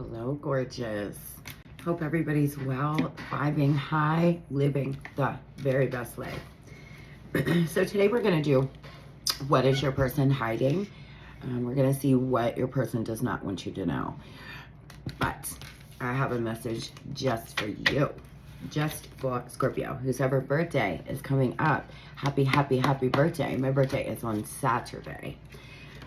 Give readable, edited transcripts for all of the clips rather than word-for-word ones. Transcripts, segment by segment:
Hello, gorgeous. Hope everybody's well, vibing high, living the very best life. So today we're going to do what is your person hiding? We're going to see what your person does not want you to know. But I have a message just for you. Just for Scorpio, whose ever birthday is coming up. Happy, happy, happy birthday. My birthday is on Saturday.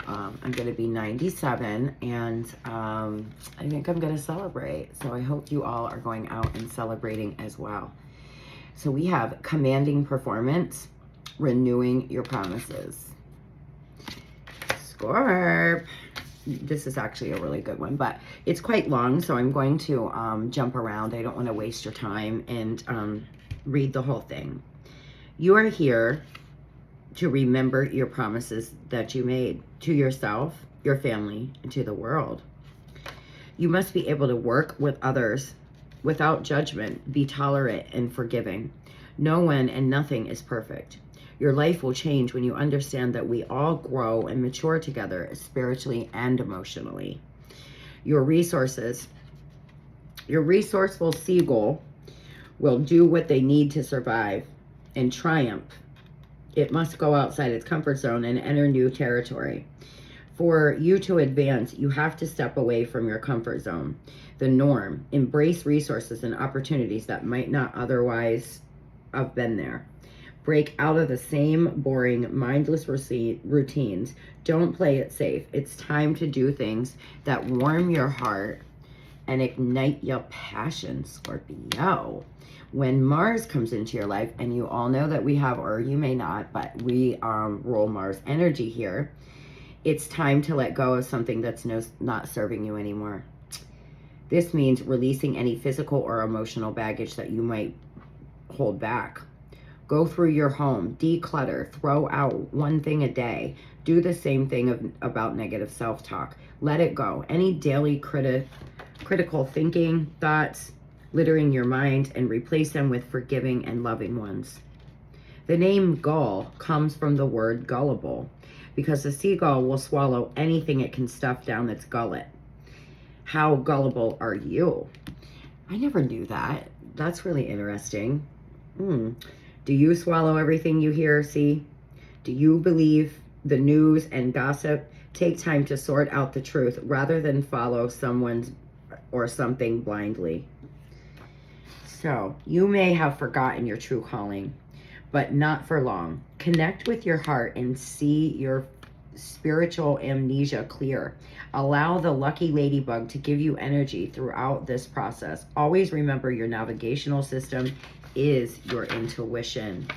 I'm going to be 97, and I think I'm going to celebrate. So I hope you all are going out and celebrating as well. So we have commanding performance, renewing your promises. Scorp. This is actually a really good one, but it's quite long, so I'm going to jump around. I don't want to waste your time and read the whole thing. You are here to remember your promises that you made to yourself, your family, and to the world. You must be able to work with others without judgment, be tolerant and forgiving. No one and nothing is perfect. Your life will change when you understand that we all grow and mature together spiritually and emotionally. Your resourceful seagull will do what they need to survive and triumph. It must go outside its comfort zone and enter new territory. For you to advance, you have to step away from your comfort zone, the norm. Embrace resources and opportunities that might not otherwise have been there. Break out of the same boring, mindless routines. Don't play it safe. It's time to do things that warm your heart and ignite your passion, Scorpio. When Mars comes into your life, and you all know that we have, or you may not, but we roll Mars energy here, it's time to let go of something that's not serving you anymore. This means releasing any physical or emotional baggage that you might hold back. Go through your home, declutter, throw out one thing a day. Do the same thing about negative self-talk. Let it go. Any daily critical thinking, thoughts, littering your mind, and replace them with forgiving and loving ones. The name gull comes from the word gullible, because the seagull will swallow anything it can stuff down its gullet. How gullible are you? I never knew that. That's really interesting. Do you swallow everything you hear, see? Do you believe the news and gossip? Take time to sort out the truth rather than follow someone's or something blindly. So, you may have forgotten your true calling, but not for long. Connect with your heart and see your spiritual amnesia clear. Allow the lucky ladybug to give you energy throughout this process. Always remember your navigational system is your intuition.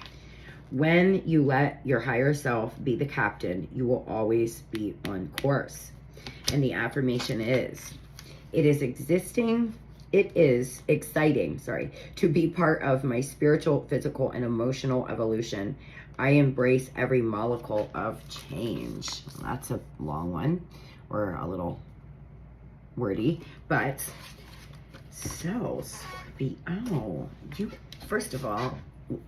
When you let your higher self be the captain, you will always be on course. And the affirmation is, it is exciting, to be part of my spiritual, physical, and emotional evolution. I embrace every molecule of change. That's a long one, or a little wordy, but so Scorpio, you first of all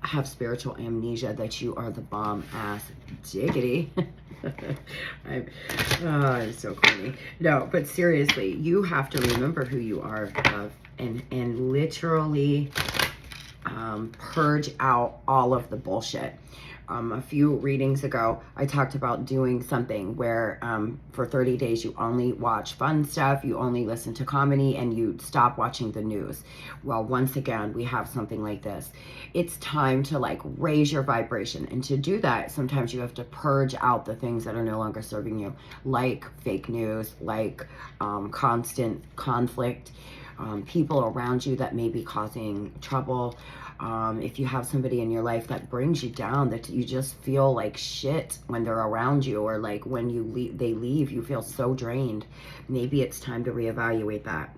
have spiritual amnesia that you are the bomb ass diggity. I'm so corny. No, but seriously, you have to remember who you are, love, and literally purge out all of the bullshit. A few readings ago, I talked about doing something where for 30 days you only watch fun stuff, you only listen to comedy, and you stop watching the news. Well, once again, we have something like this. It's time to raise your vibration. And to do that, sometimes you have to purge out the things that are no longer serving you, like fake news, like constant conflict, people around you that may be causing trouble. If you have somebody in your life that brings you down, that you just feel like shit when they're around you, or when they leave, you feel so drained. Maybe it's time to reevaluate that.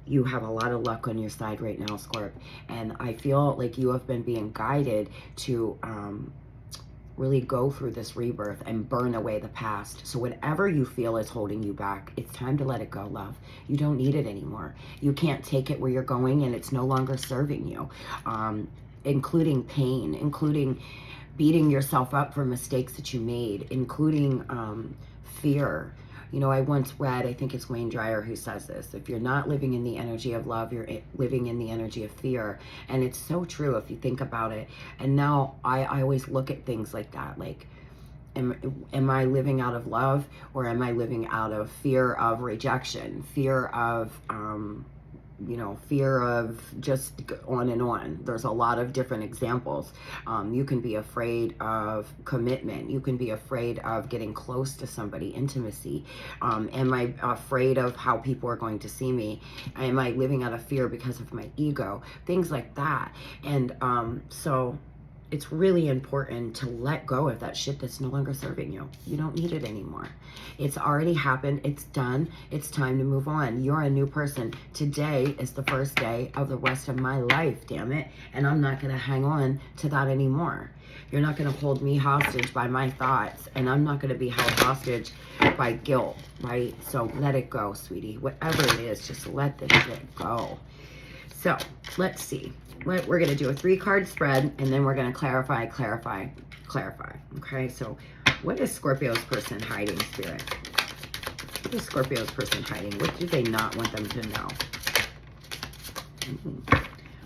You have a lot of luck on your side right now, Scorp, and I feel like you have been being guided to really go through this rebirth and burn away the past. So whatever you feel is holding you back, it's time to let it go, love. You don't need it anymore. You can't take it where you're going, and it's no longer serving you, including pain, including beating yourself up for mistakes that you made, including fear. You know, I once read, I think it's Wayne Dyer who says this, if you're not living in the energy of love, you're living in the energy of fear. And it's so true if you think about it. And now I always look at things like that, like, am I living out of love, or am I living out of fear of rejection, fear of, you know, fear of just on and on. There's a lot of different examples. You can be afraid of commitment. You can be afraid of getting close to somebody, intimacy. Am I afraid of how people are going to see me? Am I living out of fear because of my ego? Things like that. And so it's really important to let go of that shit that's no longer serving you. You don't need it anymore. It's already happened. It's done. It's time to move on. You're a new person. Today is the first day of the rest of my life, damn it. And I'm not going to hang on to that anymore. You're not going to hold me hostage by my thoughts, and I'm not going to be held hostage by guilt, right? So let it go, sweetie. Whatever it is, just let the shit go. So let's see. We're going to do a 3-card spread, and then we're going to clarify. Okay, so what is Scorpio's person hiding, Spirit? What is Scorpio's person hiding? What do they not want them to know?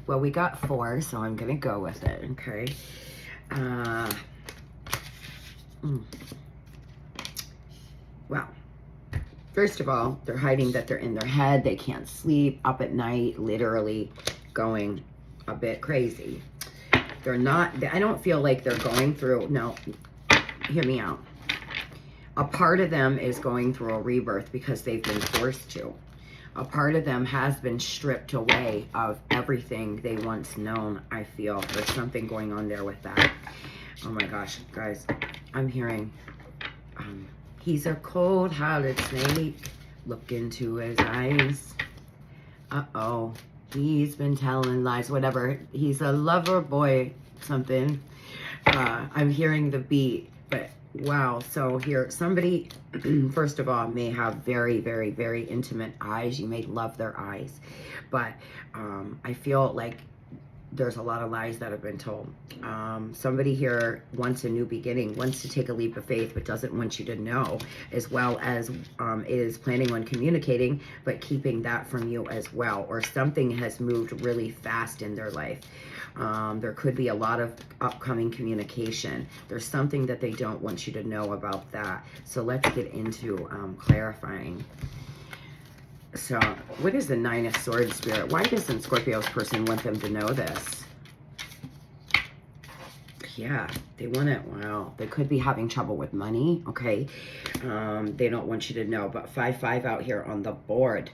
Well, we got 4, so I'm going to go with it, okay? Well, first of all, they're hiding that they're in their head. They can't sleep, up at night, literally going a bit crazy. They're not, I don't feel like they're going through, no, hear me out. A part of them is going through a rebirth because they've been forced to. A part of them has been stripped away of everything they once known, I feel. There's something going on there with that. Oh my gosh, guys, I'm hearing, he's a cold-hearted snake. Look into his eyes. Uh-oh. He's been telling lies, whatever. He's a lover boy, something. I'm hearing the beat, but wow. So here, somebody, first of all, may have very, very, very intimate eyes. You may love their eyes, but I feel like there's a lot of lies that have been told. Somebody here wants a new beginning, wants to take a leap of faith, but doesn't want you to know, as well as is planning on communicating, but keeping that from you as well. Or something has moved really fast in their life. There could be a lot of upcoming communication. There's something that they don't want you to know about that. So let's get into clarifying. So, what is the 9 of Swords, Spirit? Why doesn't Scorpio's person want them to know this? Yeah, they want it. Wow, they could be having trouble with money, okay? They don't want you to know, but 5-5 out here on the board.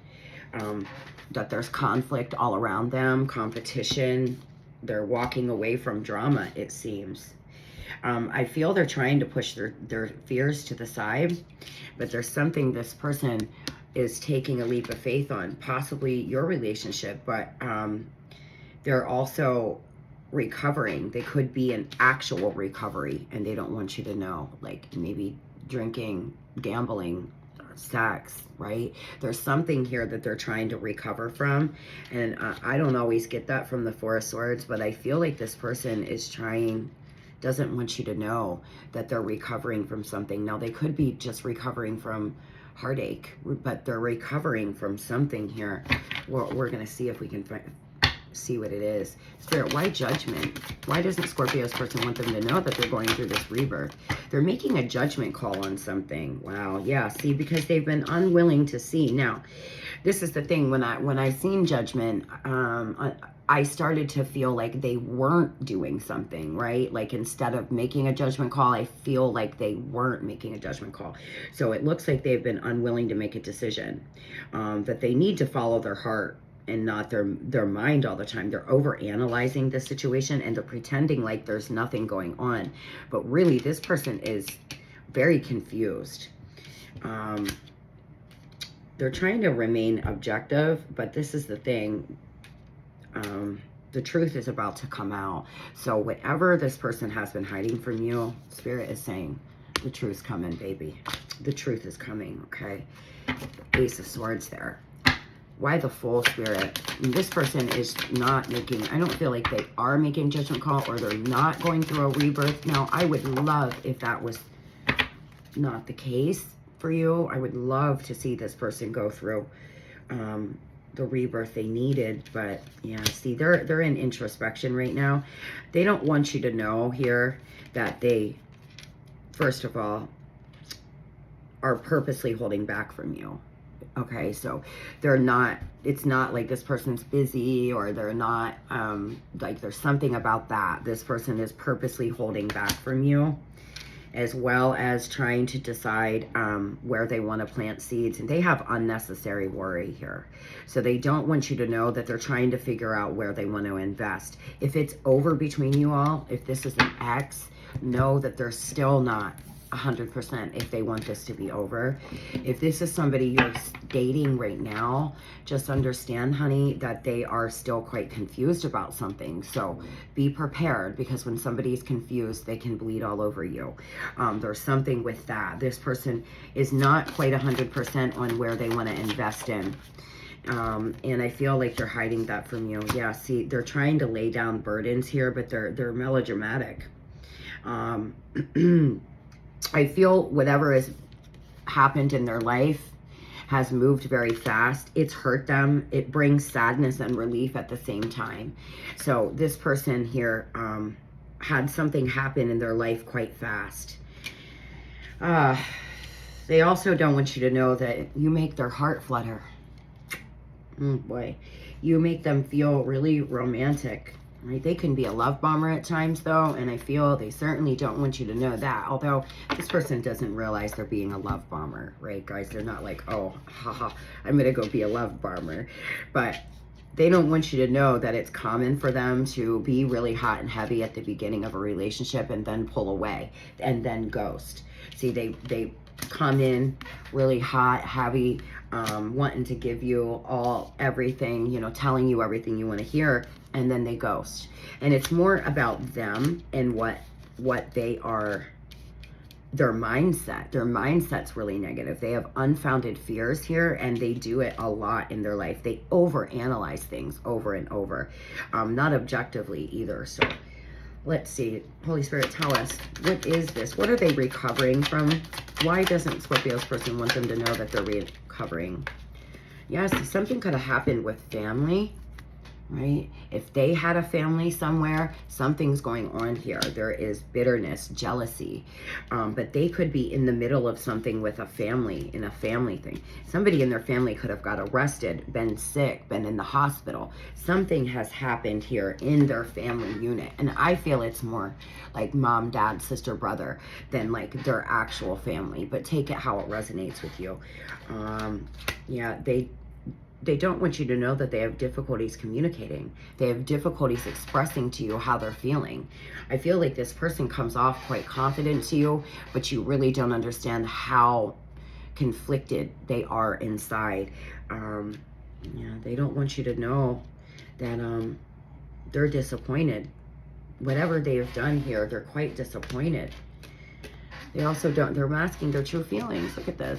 That there's conflict all around them, competition. They're walking away from drama, it seems. I feel they're trying to push their fears to the side, but there's something this person is taking a leap of faith on, possibly your relationship, but they're also recovering. They could be an actual recovery, and they don't want you to know, like maybe drinking, gambling, sex, right? There's something here that they're trying to recover from, and I don't always get that from the 4 of Swords, but I feel like this person is doesn't want you to know that they're recovering from something. Now, they could be just recovering from heartache, but they're recovering from something here. We're going to see if we can see what it is. Spirit, why judgment? Why doesn't Scorpio's person want them to know that they're going through this rebirth? They're making a judgment call on something. Wow, yeah, see, because they've been unwilling to see. Now, this is the thing, when I seen judgment, I started to feel like they weren't doing something, right? Like, instead of making a judgment call, I feel like they weren't making a judgment call. So it looks like they've been unwilling to make a decision, that they need to follow their heart and not their mind all the time. They're over-analyzing the situation, and they're pretending like there's nothing going on. But really, this person is very confused. They're trying to remain objective, but this is the thing. The truth is about to come out. So whatever this person has been hiding from you, Spirit is saying, the truth's coming, baby. The truth is coming, okay? Ace of Swords there. Why the Fool, Spirit? And this person is not making, I don't feel like they are making judgment call, or they're not going through a rebirth. Now, I would love if that was not the case. for you. I would love to see this person go through the rebirth they needed. But yeah, see, they're in introspection right now. They don't want you to know here that they, first of all, are purposely holding back from you. Okay, so they're not, it's not like this person's busy, or they're not, like there's something about that. This person is purposely holding back from you, as well as trying to decide where they want to plant seeds. And they have unnecessary worry here. So they don't want you to know that they're trying to figure out where they want to invest. If it's over between you all, if this is an ex, know that they're still not 100% if they want this to be over. If this is somebody you're dating right now, just understand, honey, that they are still quite confused about something. So be prepared, because when somebody's confused, they can bleed all over you. There's something with that. This person is not quite 100% on where they want to invest in. And I feel like they're hiding that from you. Yeah, see, they're trying to lay down burdens here, but they're melodramatic. I feel whatever has happened in their life has moved very fast. It's hurt them. It brings sadness and relief at the same time. So this person here had something happen in their life quite fast. They also don't want you to know that you make their heart flutter. Boy, you make them feel really romantic. Right? They can be a love bomber at times, though, and I feel they certainly don't want you to know that. Although this person doesn't realize they're being a love bomber, right, guys? They're not like, oh, haha, I'm gonna go be a love bomber. But they don't want you to know that it's common for them to be really hot and heavy at the beginning of a relationship and then pull away and then ghost. See, they come in really hot, heavy, wanting to give you everything, you know, telling you everything you want to hear, and then they ghost. And it's more about them and what they are, their mindset. Their mindset's really negative. They have unfounded fears here, and they do it a lot in their life. They overanalyze things over and over, not objectively either. So let's see, Holy Spirit, tell us, what is this? What are they recovering from? Why doesn't Scorpio's person want them to know that they're recovering? Yes, something could have happened with family, right? If they had a family somewhere, something's going on here. There is bitterness, jealousy, but they could be in the middle of something with a family, in a family thing. Somebody in their family could have got arrested, been sick, been in the hospital. Something has happened here in their family unit, and I feel it's more like mom, dad, sister, brother than like their actual family, but take it how it resonates with you. Yeah, they don't want you to know that they have difficulties communicating. They have difficulties expressing to you how they're feeling. I feel like this person comes off quite confident to you, but you really don't understand how conflicted they are inside. Yeah, they don't want you to know that they're disappointed. Whatever they have done here, they're quite disappointed. They also don't, they're masking their true feelings. Look at this.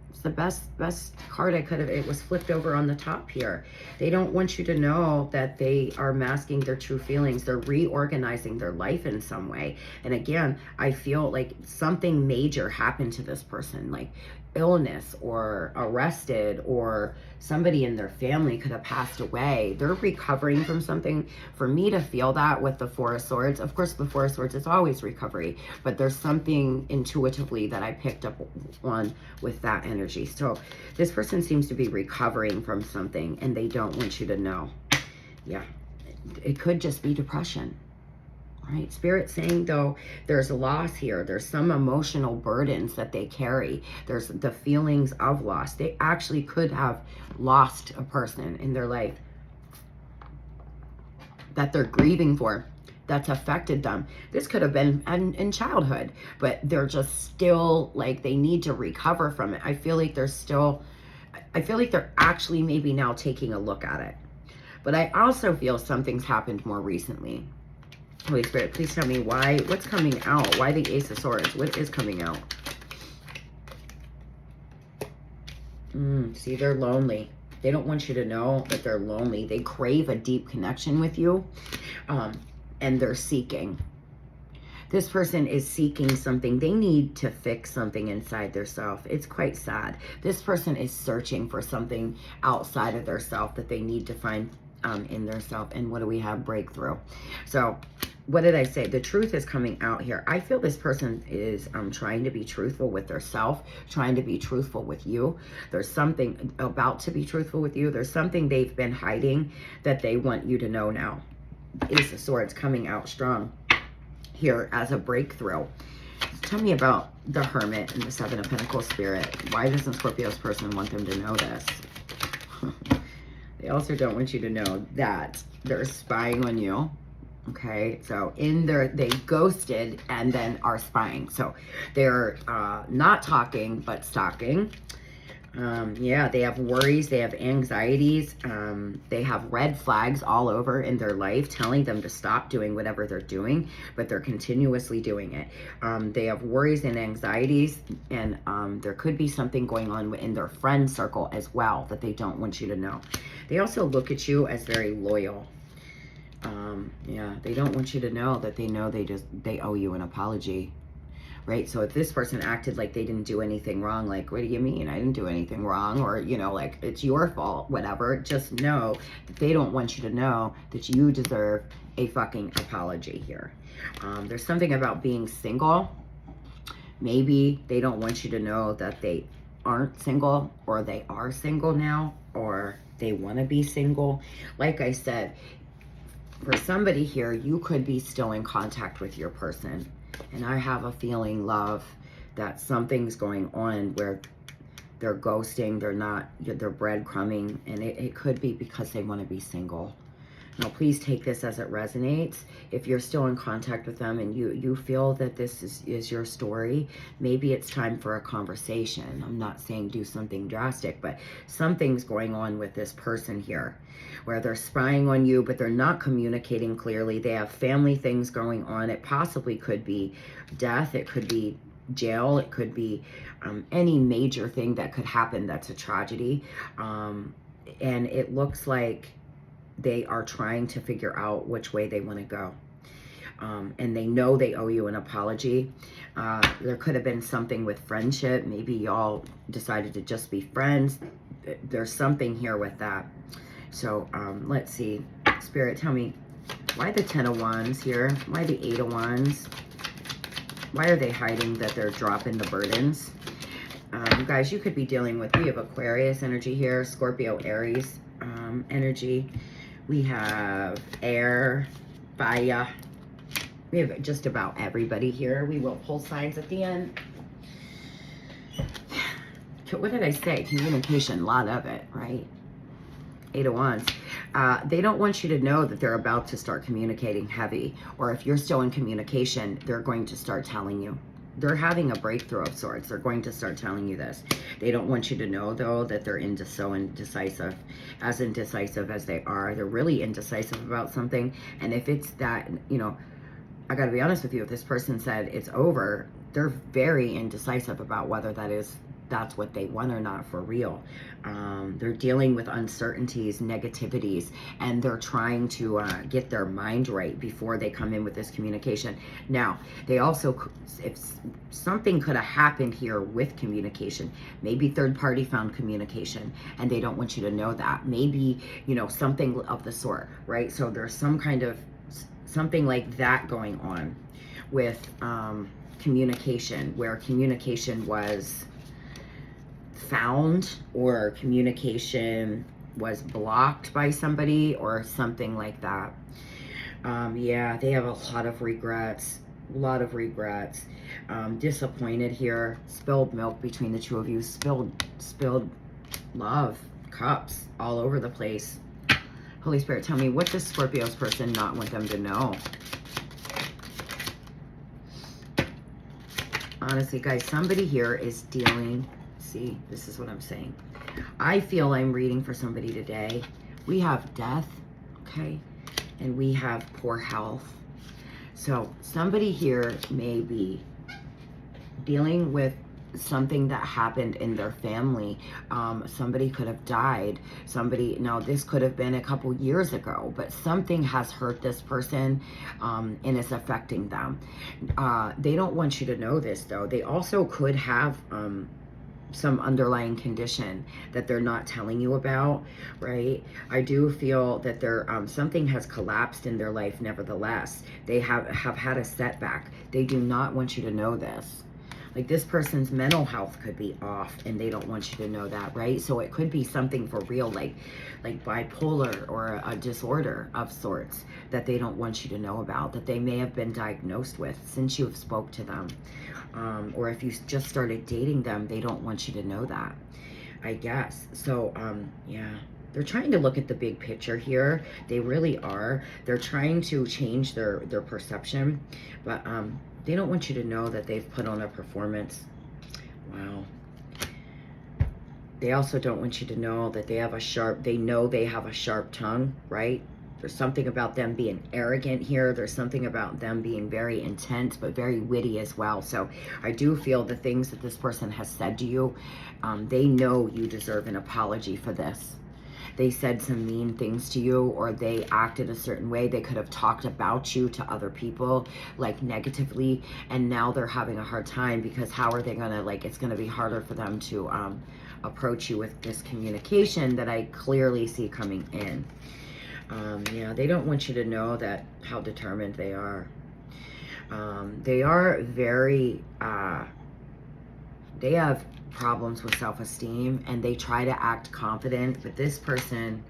It's the best card I could have, it was flipped over on the top here. They don't want you to know that they are masking their true feelings. They're reorganizing their life in some way. And again, I feel like something major happened to this person, like illness or arrested, or somebody in their family could have passed away. They're recovering from something. For me to feel that with the Four of Swords, of course the Four of Swords is always recovery, but there's something intuitively that I picked up on with that energy. So this person seems to be recovering from something, and they don't want you to know. Yeah, it could just be depression. Right? Spirit saying, though, there's a loss here. There's some emotional burdens that they carry. There's the feelings of loss. They actually could have lost a person in their life that they're grieving for, that's affected them. This could have been in childhood, but they're just still like, they need to recover from it. I feel like they're actually maybe now taking a look at it. But I also feel something's happened more recently. Holy Spirit, please tell me why, what's coming out? Why the Ace of Swords? What is coming out? See, they're lonely. They don't want you to know that they're lonely. They crave a deep connection with you, and they're seeking. This person is seeking something. They need to fix something inside their self. It's quite sad. This person is searching for something outside of their self that they need to find in their self. And what do we have? Breakthrough. So what did I say? The truth is coming out here. I feel this person is trying to be truthful with their self, trying to be truthful with you. There's something about to be truthful with you. There's something they've been hiding that they want you to know now. Ace of Swords coming out strong here as a breakthrough. Tell me about the Hermit and the Seven of Pentacles spirit. Why doesn't Scorpio's person want them to know this? They also don't want you to know that they're spying on you. Okay, so they ghosted and then are spying. So they're not talking, but stalking. Yeah, they have worries, they have anxieties, they have red flags all over in their life telling them to stop doing whatever they're doing, but they're continuously doing it. They have worries and anxieties, and there could be something going on in their friend circle as well that they don't want you to know. They also look at you as very loyal. Yeah, they don't want you to know that they owe you an apology. Right? So if this person acted like they didn't do anything wrong, like, what do you mean? I didn't do anything wrong, or, you know, like, it's your fault, whatever. Just know that they don't want you to know that you deserve a fucking apology here. There's something about being single. Maybe they don't want you to know that they aren't single, or they are single now, or they want to be single. Like I said, for somebody here, you could be still in contact with your person. And I have a feeling, love, that something's going on where they're ghosting, they're breadcrumbing, and it could be because they want to be single. Now, please take this as it resonates. If you're still in contact with them and you feel that this is your story, maybe it's time for a conversation. I'm not saying do something drastic, but something's going on with this person here where they're spying on you, but they're not communicating clearly. They have family things going on. It possibly could be death. It could be jail. It could be any major thing that could happen that's a tragedy. And it looks like they are trying to figure out which way they want to go. And they know they owe you an apology. There could have been something with friendship. Maybe y'all decided to just be friends. There's something here with that. So let's see. Spirit, tell me, why the 10 of Wands here? Why the 8 of Wands? Why are they hiding that they're dropping the burdens? Guys, you could be dealing with, we have Aquarius energy here, Scorpio, Aries energy. We have air, fire. We have just about everybody here. We will pull signs at the end. What did I say? Communication, a lot of it, right? 8 of Wands. They don't want you to know that they're about to start communicating heavy. Or if you're still in communication, they're going to start telling you. They're having a breakthrough of sorts. They're going to start telling you this. They don't want you to know, though, that they're so indecisive. As indecisive as they are, they're really indecisive about something. And if it's that, you know, I got to be honest with you, if this person said it's over, they're very indecisive about whether that's what they want or not for real. They're dealing with uncertainties, negativities, and they're trying to get their mind right before they come in with this communication. Now, they also, if something could have happened here with communication, maybe third party found communication and they don't want you to know that. Maybe, you know, something of the sort, right? So there's some kind of something like that going on with communication, where communication was found or communication was blocked by somebody or something like that. Yeah, they have a lot of regrets, disappointed here, spilled milk between the two of you, spilled love, cups all over the place. Holy Spirit, tell me, what does Scorpio's person not want them to know? Honestly, guys, somebody here is dealing. See, this is what I'm saying. I feel I'm reading for somebody today. We have death, okay? And we have poor health. So somebody here may be dealing with something that happened in their family. Somebody could have died. Now this could have been a couple years ago, but something has hurt this person, and it's affecting them. They don't want you to know this though. They also could have some underlying condition that they're not telling you about, right? I do feel that something has collapsed in their life. Nevertheless, they have had a setback. They do not want you to know this. Like, this person's mental health could be off and they don't want you to know that, right? So it could be something for real, like bipolar or a disorder of sorts that they don't want you to know about, that they may have been diagnosed with since you have spoke to them. Or if you just started dating them, they don't want you to know that, I guess. So, yeah. They're trying to look at the big picture here. They really are. They're trying to change their perception, but they don't want you to know that they've put on a performance. Wow. They also don't want you to know that they have they know they have a sharp tongue, right? There's something about them being arrogant here. There's something about them being very intense, but very witty as well. So I do feel the things that this person has said to you, they know you deserve an apology for this. They said some mean things to you, or they acted a certain way. They could have talked about you to other people, like negatively, and now they're having a hard time because how are they gonna, it's gonna be harder for them to approach you with this communication that I clearly see coming in. Yeah, they don't want you to know that how determined they are. They are very, they have problems with self-esteem and they try to act confident, but this person,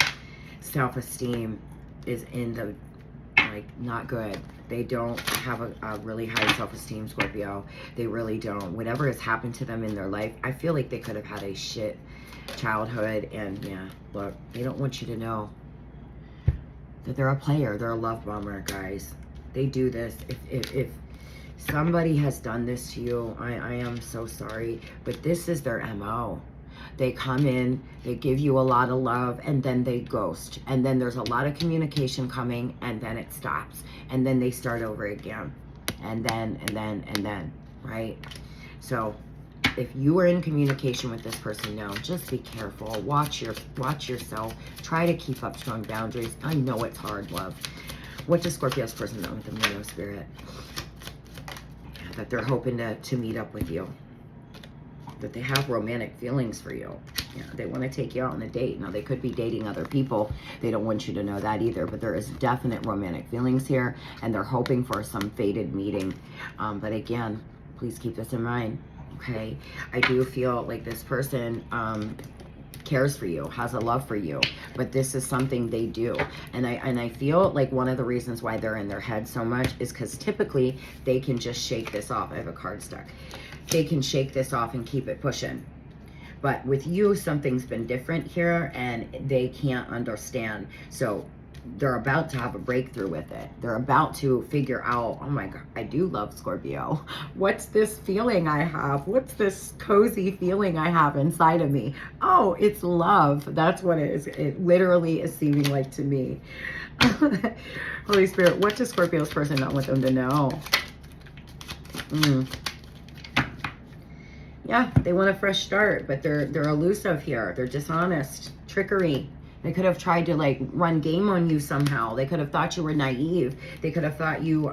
self-esteem is in the, not good. They don't have a really high self-esteem, Scorpio. They really don't. Whatever has happened to them in their life, I feel like they could have had a shit childhood, and yeah, look, they don't want you to know that they're a player. They're a love bomber, guys. They do this. If somebody has done this to you, I am so sorry, but this is their MO. They come in, they give you a lot of love, and then they ghost. And then there's a lot of communication coming, and then it stops. And then they start over again. And then, right? So if you are in communication with this person now, just be careful. Watch yourself. Try to keep up strong boundaries. I know it's hard, love. What does Scorpio's person know with the Leo spirit? That they're hoping to meet up with you. That they have romantic feelings for you. Yeah, they want to take you out on a date. Now, they could be dating other people. They don't want you to know that either. But there is definite romantic feelings here. And they're hoping for some fated meeting. But again, please keep this in mind. Okay? I do feel like this person cares for you, has a love for you, but this is something they do. And I feel like one of the reasons why they're in their head so much is because typically they can just shake this off. I have a card stuck. They can shake this off and keep it pushing. But with you, something's been different here and they can't understand. So they're about to have a breakthrough with it. They're about to figure out, oh my God, I do love Scorpio. What's this feeling I have? What's this cozy feeling I have inside of me? Oh, it's love. That's what it is. It literally is seeming like to me. Holy Spirit, what does Scorpio's person not want them to know? Yeah, they want a fresh start, but they're elusive here. They're dishonest, trickery. They could have tried to run game on you somehow. They could have thought you were naive. They could have thought you,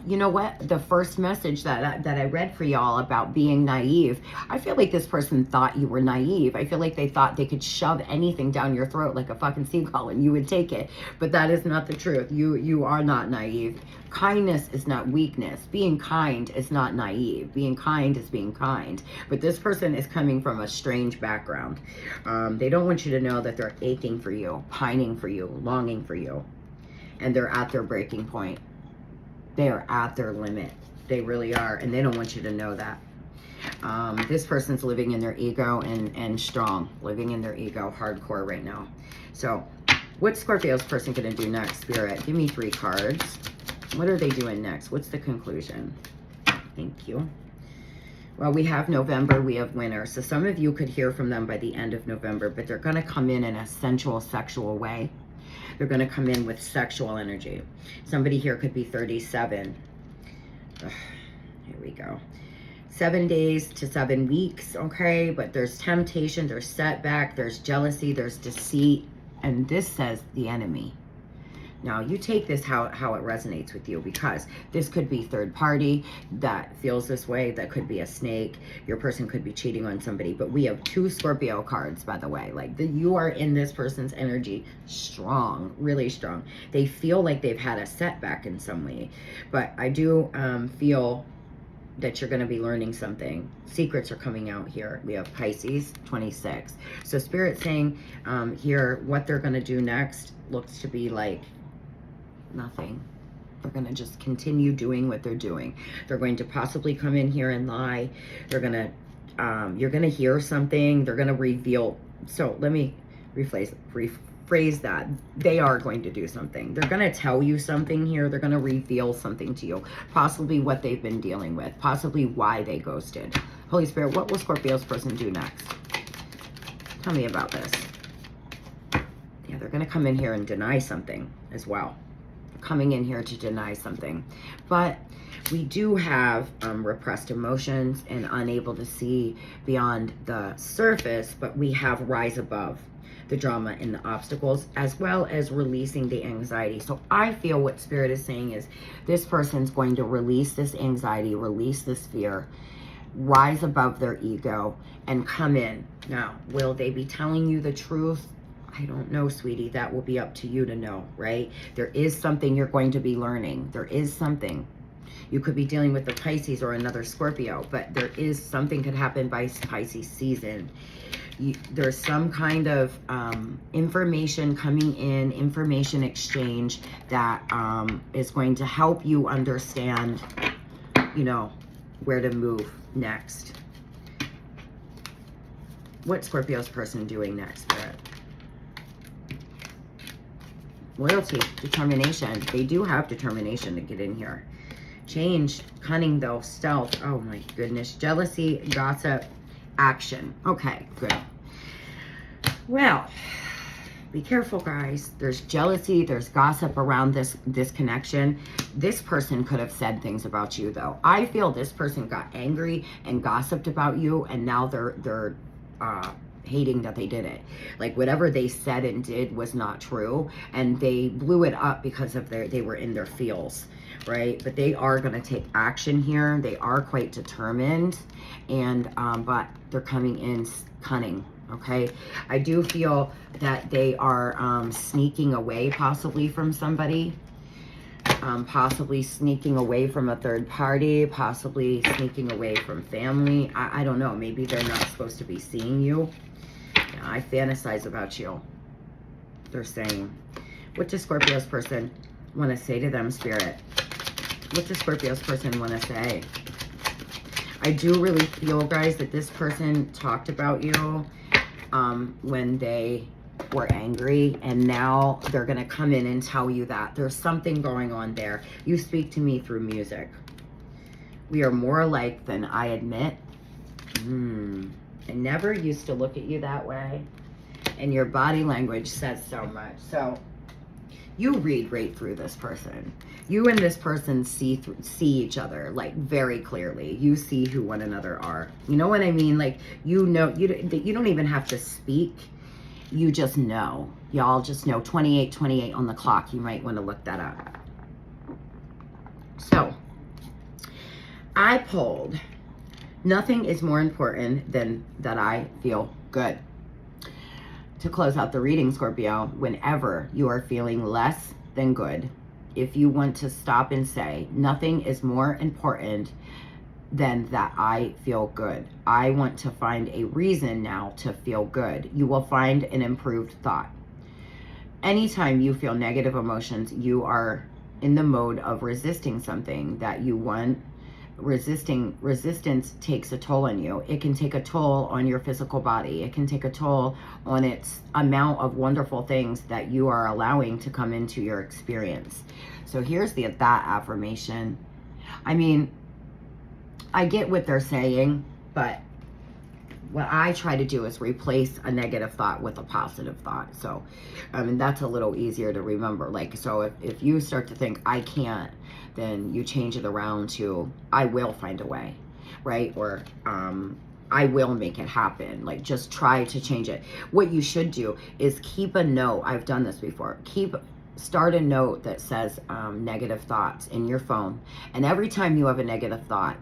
you know what? The first message that I read for y'all about being naive, I feel like this person thought you were naive. I feel like they thought they could shove anything down your throat like a fucking seagull and you would take it. But that is not the truth. You are not naive. Kindness is not weakness. Being kind is not naive. Being kind is being kind. But this person is coming from a strange background. They don't want you to know that they're aching for you, pining for you, longing for you. And they're at their breaking point. They are at their limit. They really are. And they don't want you to know that. This person's living in their ego and strong. Living in their ego hardcore right now. So what's Scorpio's person going to do next, Spirit? Give me 3 cards. What are they doing next? What's the conclusion? Thank you. Well, we have November, we have winter. So some of you could hear from them by the end of November, but they're going to come in a sensual, sexual way. They're going to come in with sexual energy. Somebody here could be 37. Ugh, here we go. 7 days to 7 weeks, okay? But there's temptation, there's setback, there's jealousy, there's deceit, and this says the enemy. Now, you take this how it resonates with you, because this could be third party that feels this way. That could be a snake. Your person could be cheating on somebody. But we have 2 Scorpio cards, by the way. Like, you are in this person's energy strong, really strong. They feel like they've had a setback in some way. But I do feel that you're going to be learning something. Secrets are coming out here. We have Pisces 26. So Spirit saying here, what they're going to do next looks to be like nothing. They're going to just continue doing what they're doing. They're going to possibly come in here and lie. They're going to, you're going to hear something. They're going to reveal. So let me rephrase that. They are going to do something. They're going to tell you something here. They're going to reveal something to you. Possibly what they've been dealing with. Possibly why they ghosted. Holy Spirit, what will Scorpio's person do next? Tell me about this. Yeah, they're going to come in here and deny something as well. Coming in here to deny something. But we do have repressed emotions and unable to see beyond the surface, but we have rise above the drama and the obstacles, as well as releasing the anxiety. So I feel what Spirit is saying is this person's going to release this anxiety, release this fear, rise above their ego, and come in. Now, will they be telling you the truth? I don't know, sweetie. That will be up to you to know, right? There is something you're going to be learning. There is something. You could be dealing with the Pisces or another Scorpio, but there is something could happen by Pisces season. There's some kind of information coming in, information exchange that is going to help you understand, you know, where to move next. What Scorpio's person doing next, Spirit? Loyalty, determination. They do have determination to get in here. Change, cunning though, stealth. Oh my goodness. Jealousy, gossip, action. Okay, good. Well, be careful, guys. There's jealousy, there's gossip around this connection. This person could have said things about you though. I feel this person got angry and gossiped about you, and now they're hating that they did it. Like, whatever they said and did was not true, and they blew it up because of they were in their feels, right? But they are going to take action here. They are quite determined, and but they're coming in cunning. Okay, I do feel that they are sneaking away possibly from somebody, possibly sneaking away from a third party, possibly sneaking away from family. I don't know. Maybe they're not supposed to be seeing you. I fantasize about you, they're saying. What does Scorpio's person want to say to them, Spirit? What does Scorpio's person want to say? I do really feel, guys, that this person talked about you when they were angry, and now they're going to come in and tell you that there's something going on there. You speak to me through music. We are more alike than I admit. I never used to look at you that way, and your body language says so much. So you read right through this person. You and this person see each other like very clearly. You see who one another are. You know what I mean? Like, you know, you don't even have to speak. You just know. Y'all just know. 28 on the clock. You might want to look that up. So I pulled, nothing is more important than that I feel good. To close out the reading, Scorpio, whenever you are feeling less than good, if you want to stop and say, nothing is more important than that I feel good. I want to find a reason now to feel good. You will find an improved thought. Anytime you feel negative emotions, you are in the mode of resisting something that you want. Resistance takes a toll on you. It can take a toll on your physical body. It can take a toll on its amount of wonderful things that you are allowing to come into your experience. So here's that affirmation. I mean, I get what they're saying, but what I try to do is replace a negative thought with a positive thought. So, and that's a little easier to remember. Like, so if you start to think, I can't, then you change it around to, I will find a way. right? Or I will make it happen. Like, just try to change it. What you should do is keep a note. I've done this before. Start a note that says negative thoughts in your phone. And every time you have a negative thought,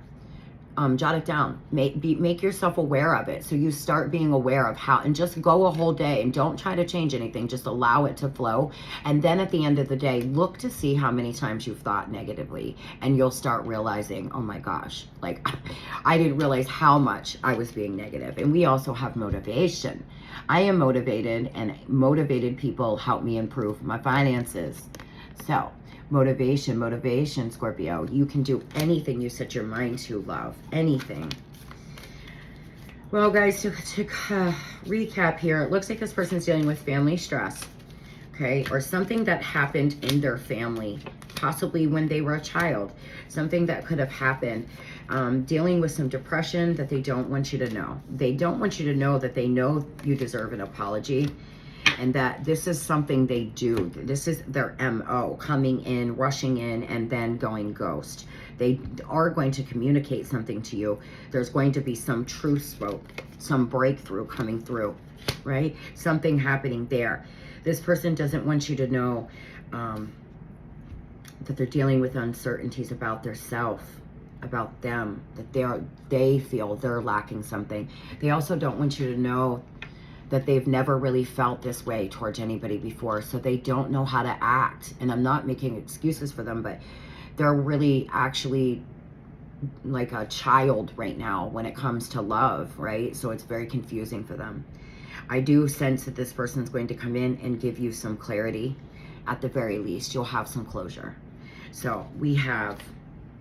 jot it down. Make yourself aware of it. So you start being aware of how, and just go a whole day and don't try to change anything. Just allow it to flow. And then at the end of the day, look to see how many times you've thought negatively, and you'll start realizing, oh my gosh, like I didn't realize how much I was being negative. And we also have motivation. I am motivated, and motivated people help me improve my finances. So motivation, Scorpio. You can do anything you set your mind to, love. Anything. Well, guys, to recap here, it looks like this person's dealing with family stress, okay? Or something that happened in their family, possibly when they were a child. Something that could have happened. Dealing with some depression that they don't want you to know. They don't want you to know that they know you deserve an apology, and that this is something they do. This is their MO, coming in, rushing in, and then going ghost. They are going to communicate something to you. There's going to be some truth spoke, some breakthrough coming through, right? Something happening there. This person doesn't want you to know that they're dealing with uncertainties about their self, about them, that they feel they're lacking something. They also don't want you to know that they've never really felt this way towards anybody before, so they don't know how to act. And I'm not making excuses for them, but they're really actually like a child right now when it comes to love, right? So it's very confusing for them. I do sense that this person's going to come in and give you some clarity. At the very least, you'll have some closure. So we have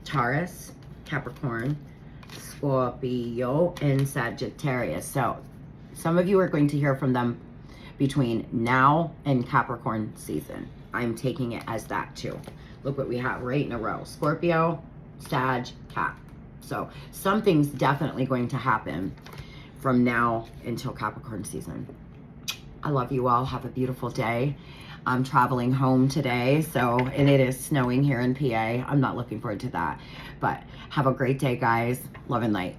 Taurus, Capricorn, Scorpio, and Sagittarius. So some of you are going to hear from them between now and Capricorn season. I'm taking it as that too. Look what we have right in a row. Scorpio, Sag, Cap. So something's definitely going to happen from now until Capricorn season. I love you all. Have a beautiful day. I'm traveling home today, and it is snowing here in PA. I'm not looking forward to that. But have a great day, guys. Love and light.